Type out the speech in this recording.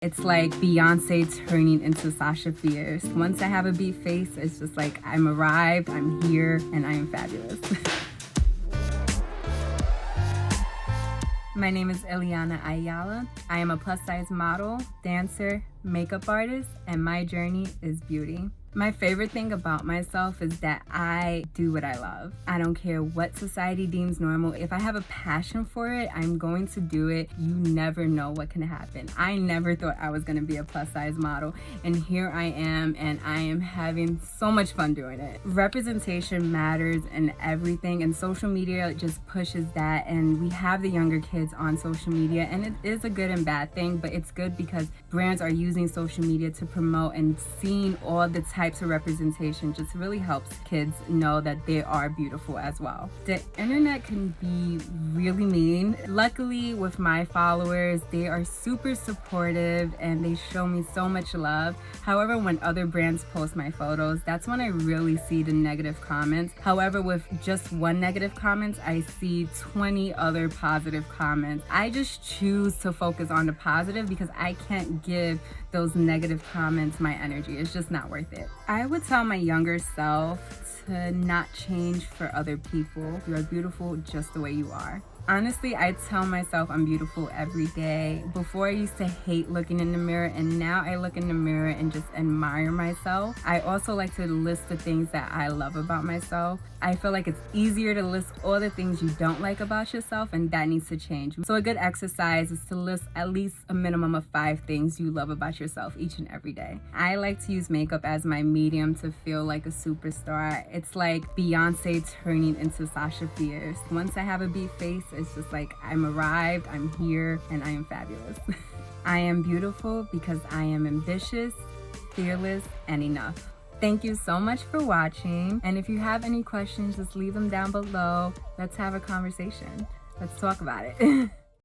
It's like Beyonce turning into Sasha Fierce. Once I have a beat face, it's just like I'm arrived, I'm here, and I am fabulous. My name is Illianna Ayala. I am a plus-size model, dancer, makeup artist, and my journey is beauty. My favorite thing about myself is that I do what I love. I don't care what society deems normal. If I have a passion for it, I'm going to do it. You never know what can happen. I never thought I was gonna be a plus-size model, and here I am, and I am having so much fun doing it. Representation matters in everything, and social media just pushes that, and we have the younger kids on social media, and it is a good and bad thing, but it's good because brands are using social media to promote, and seeing all the types of representation just really helps kids know that they are beautiful as well. The internet can be really mean. Luckily, with my followers, they are super supportive and they show me so much love. However, when other brands post my photos, that's when I really see the negative comments. However, with just one negative comment, I see 20 other positive comments. I just choose to focus on the positive because I can't give those negative comments my energy. It's just not worth it. I would tell my younger self to not change for other people. You are beautiful just the way you are. Honestly, I tell myself I'm beautiful every day. Before, I used to hate looking in the mirror, and now I look in the mirror and just admire myself. I also like to list the things that I love about myself. I feel like it's easier to list all the things you don't like about yourself, and that needs to change. So a good exercise is to list at least a minimum of 5 things you love about yourself each and every day. I like to use makeup as my medium to feel like a superstar. It's like Beyonce turning into Sasha Fierce. Once I have a beat face, it's just like I'm arrived, I'm here, and I am fabulous. I am beautiful because I am ambitious, fearless, and enough. Thank you so much for watching. And if you have any questions, just leave them down below. Let's have a conversation. Let's talk about it.